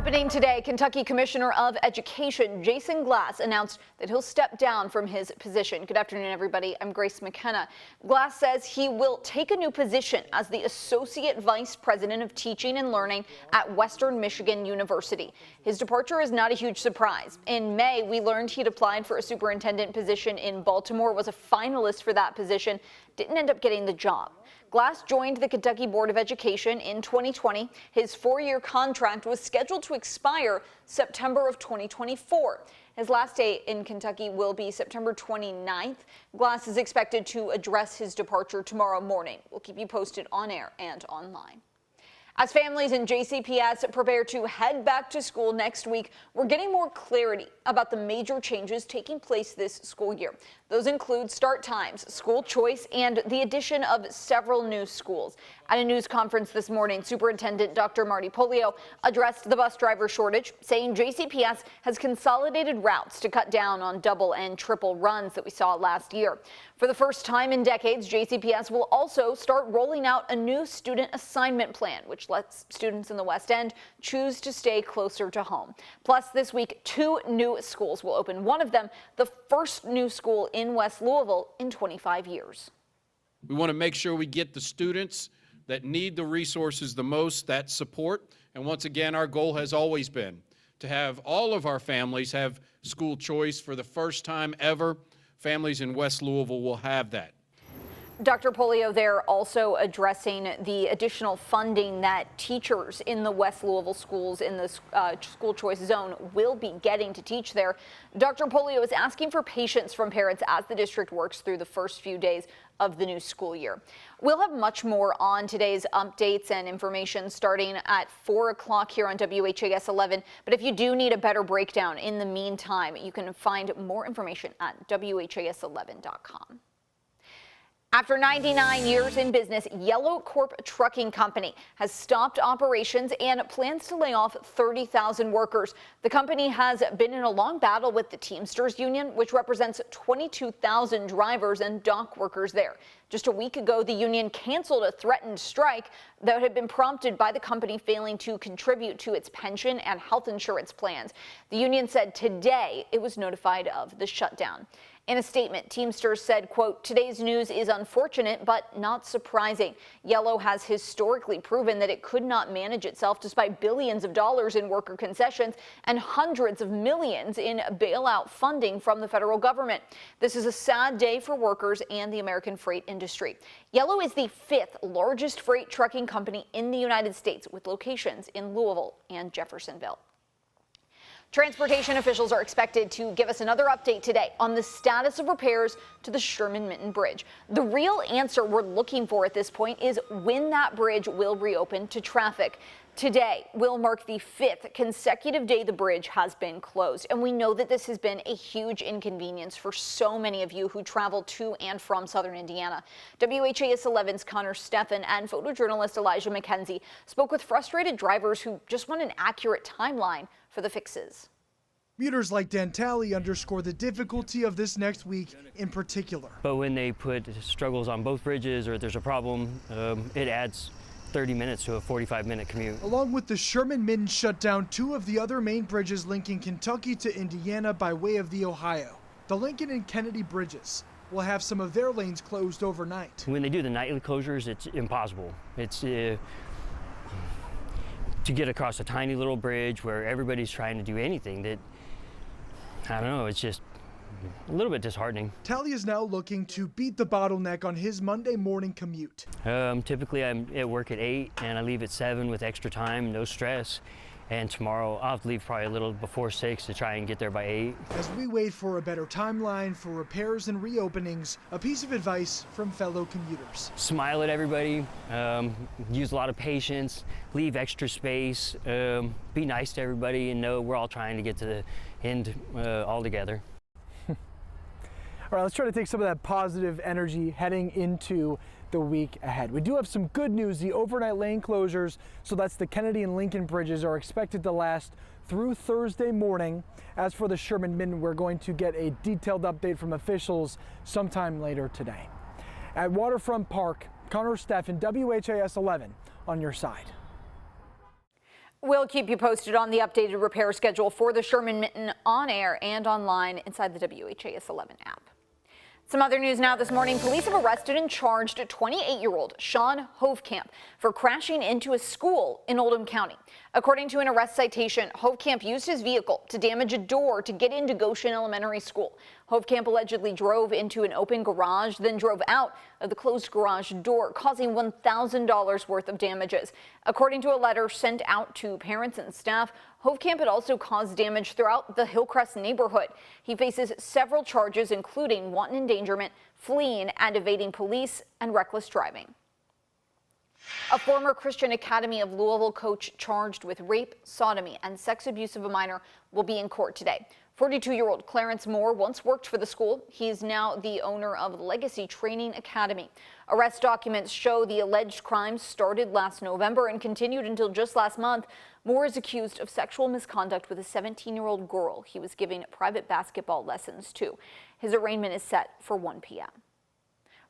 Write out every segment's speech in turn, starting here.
Happening today, Kentucky Commissioner of Education Jason Glass announced that he'll step down from his position. Good afternoon, everybody. I'm Grace McKenna. Glass says he will take a new position as the Associate Vice President of Teaching and Learning at Western Michigan University. His departure is not a huge surprise. In May, we learned he'd applied for a superintendent position in Baltimore, was a finalist for that position, didn't end up getting the job. Glass joined the Kentucky Board of Education in 2020. His 4-year contract was scheduled to expire September of 2024. His last day in Kentucky will be September 29th. Glass is expected to address his departure tomorrow morning. We'll keep you posted on air and online. As families in JCPS prepare to head back to school next week, we're getting more clarity about the major changes taking place this school year. Those include start times, school choice, and the addition of several new schools. At a news conference this morning, Superintendent Dr. Marty Polio addressed the bus driver shortage, saying JCPS has consolidated routes to cut down on double and triple runs that we saw last year. For the first time in decades, JCPS will also start rolling out a new student assignment plan, which lets students in the West End choose to stay closer to home. Plus, this week, 2 new schools will open. One of them, the first new school in West Louisville in 25 years. We want to make sure we get the students that need the resources the most, that support. And once again, our goal has always been to have all of our families have school choice. For the first time ever, families in West Louisville will have that. Dr. Polio there also addressing the additional funding that teachers in the West Louisville schools in the school choice zone will be getting to teach there. Dr. Polio is asking for patience from parents as the district works through the first few days of the new school year. We'll have much more on today's updates and information starting at 4 o'clock here on WHAS 11. But if you do need a better breakdown in the meantime, you can find more information at WHAS11.com. After 99 years in business, Yellow Corp Trucking Company has stopped operations and plans to lay off 30,000 workers. The company has been in a long battle with the Teamsters Union, which represents 22,000 drivers and dock workers there. Just a week ago, the union canceled a threatened strike that had been prompted by the company failing to contribute to its pension and health insurance plans. The union said today it was notified of the shutdown. In a statement, Teamsters said, quote, "Today's news is unfortunate, but not surprising. Yellow has historically proven that it could not manage itself despite billions of dollars in worker concessions and hundreds of millions in bailout funding from the federal government. This is a sad day for workers and the American freight industry." Yellow is the 5th largest freight trucking company in the United States, with locations in Louisville and Jeffersonville. Transportation officials are expected to give us another update today on the status of repairs to the Sherman Bridge. The real answer we're looking for at this point is when that bridge will reopen to traffic. Today will mark the 5th consecutive day the bridge has been closed, and we know that this has been a huge inconvenience for so many of you who travel to and from southern Indiana. WHAS 11's Connor Steffen and photojournalist Elijah McKenzie spoke with frustrated drivers who just want an accurate timeline for the fixes. Commuters like Dan Talley underscore the difficulty of this next week in particular. But when they put struggles on both bridges or there's a problem, it adds 30 minutes to a 45-minute commute. Along with the Sherman shutdown, 2 of the other main bridges linking Kentucky to Indiana by way of the Ohio, the Lincoln and Kennedy bridges, will have some of their lanes closed overnight. When they do the nightly closures, it's impossible. It's to get across a tiny little bridge where everybody's trying to do anything that, I don't know, it's just a little bit disheartening. Talley is now looking to beat the bottleneck on his Monday morning commute. Typically I'm at work at 8 and I leave at 7 with extra time, no stress. And tomorrow I'll have to leave probably a little before 6 to try and get there by 8. As we wait for a better timeline for repairs and reopenings, a piece of advice from fellow commuters. Smile at everybody, use a lot of patience, leave extra space, be nice to everybody, and know we're all trying to get to the end all together. All right, let's try to take some of that positive energy heading into the week ahead. We do have some good news. The overnight lane closures, so that's the Kennedy and Lincoln bridges, are expected to last through Thursday morning. As for the Sherman, we're going to get a detailed update from officials sometime later today. At Waterfront Park, Connor Steffen, WHAS 11 on your side. We'll keep you posted on the updated repair schedule for the Sherman Mitten on air and online inside the WHAS11 app. Some other news now this morning. Police have arrested and charged 28-year-old Sean Hovkamp for crashing into a school in Oldham County. According to an arrest citation, Hovkamp used his vehicle to damage a door to get into Goshen Elementary School. Hovkamp allegedly drove into an open garage, then drove out of the closed garage door, causing $1,000 worth of damages. According to a letter sent out to parents and staff, Hovkamp had also caused damage throughout the Hillcrest neighborhood. He faces several charges, including wanton endangerment, fleeing and evading police, and reckless driving. A former Christian Academy of Louisville coach charged with rape, sodomy, and sex abuse of a minor will be in court today. 42-year-old Clarence Moore once worked for the school. He is now the owner of Legacy Training Academy. Arrest documents show the alleged crimes started last November and continued until just last month. Moore is accused of sexual misconduct with a 17-year-old girl he was giving private basketball lessons to. His arraignment is set for 1 p.m.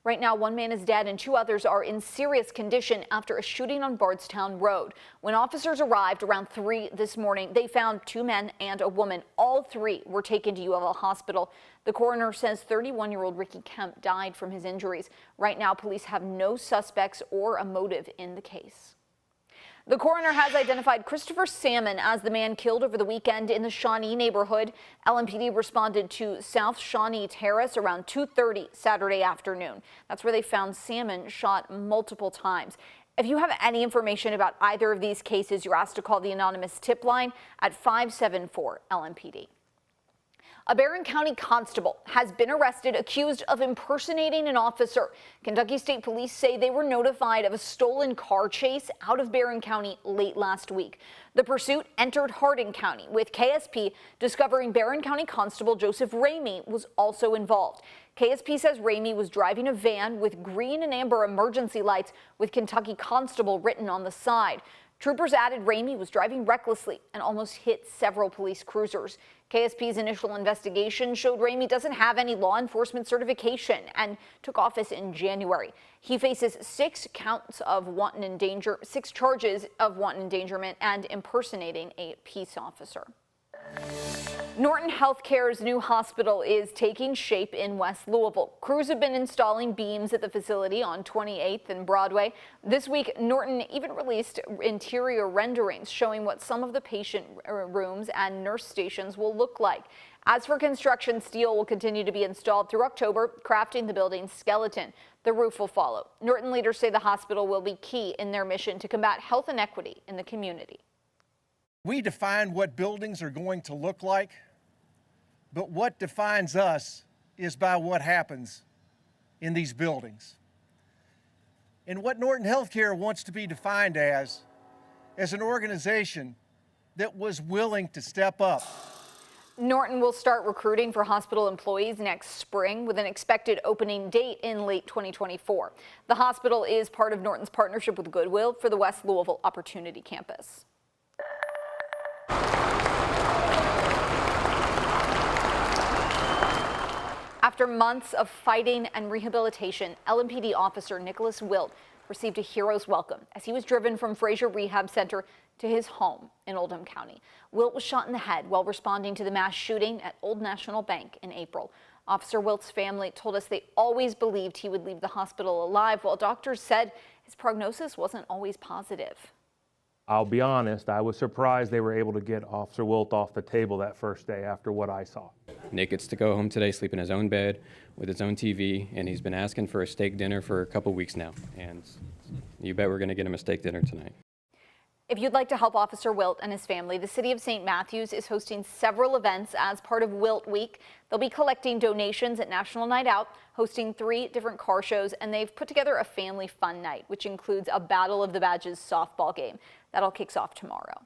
Right now, one man is dead and 2 others are in serious condition after a shooting on Bardstown Road. When officers arrived around 3 this morning, they found 2 men and a woman. All 3 were taken to UofL Hospital. The coroner says 31-year-old Ricky Kemp died from his injuries. Right now, police have no suspects or a motive in the case. The coroner has identified Christopher Salmon as the man killed over the weekend in the Shawnee neighborhood. LMPD responded to South Shawnee Terrace around 2:30 Saturday afternoon. That's where they found Salmon shot multiple times. If you have any information about either of these cases, you're asked to call the anonymous tip line at 574 LMPD. A Barron County constable has been arrested accused of impersonating an officer. Kentucky State Police say they were notified of a stolen car chase out of Barron County late last week. The pursuit entered Hardin County, with KSP discovering Barron County Constable Joseph Ramey was also involved. KSP says Ramey was driving a van with green and amber emergency lights with Kentucky Constable written on the side. Troopers added Ramey was driving recklessly and almost hit several police cruisers. KSP's initial investigation showed Ramey doesn't have any law enforcement certification and took office in January. He faces 6 charges of wanton endangerment and impersonating a peace officer. Norton Healthcare's new hospital is taking shape in West Louisville. Crews have been installing beams at the facility on 28th and Broadway. This week, Norton even released interior renderings showing what some of the patient rooms and nurse stations will look like. As for construction, steel will continue to be installed through October, crafting the building's skeleton. The roof will follow. Norton leaders say the hospital will be key in their mission to combat health inequity in the community. We define what buildings are going to look like, but what defines us is by what happens in these buildings. And what Norton Healthcare wants to be defined as an organization that was willing to step up. Norton will start recruiting for hospital employees next spring with an expected opening date in late 2024. The hospital is part of Norton's partnership with Goodwill for the West Louisville Opportunity Campus. After months of fighting and rehabilitation, LMPD officer Nicholas Wilt received a hero's welcome as he was driven from Fraser Rehab Center to his home in Oldham County. Wilt was shot in the head while responding to the mass shooting at Old National Bank in April. Officer Wilt's family told us they always believed he would leave the hospital alive, while doctors said his prognosis wasn't always positive. I'll be honest, I was surprised they were able to get Officer Wilt off the table that first day after what I saw. Nick gets to go home today, sleep in his own bed with his own TV, and he's been asking for a steak dinner for a couple weeks now. And you bet we're going to get him a steak dinner tonight. If you'd like to help Officer Wilt and his family, the City of St. Matthews is hosting several events as part of Wilt Week. They'll be collecting donations at National Night Out, hosting 3 different car shows, and they've put together a family fun night, which includes a Battle of the Badges softball game. That all kicks off tomorrow.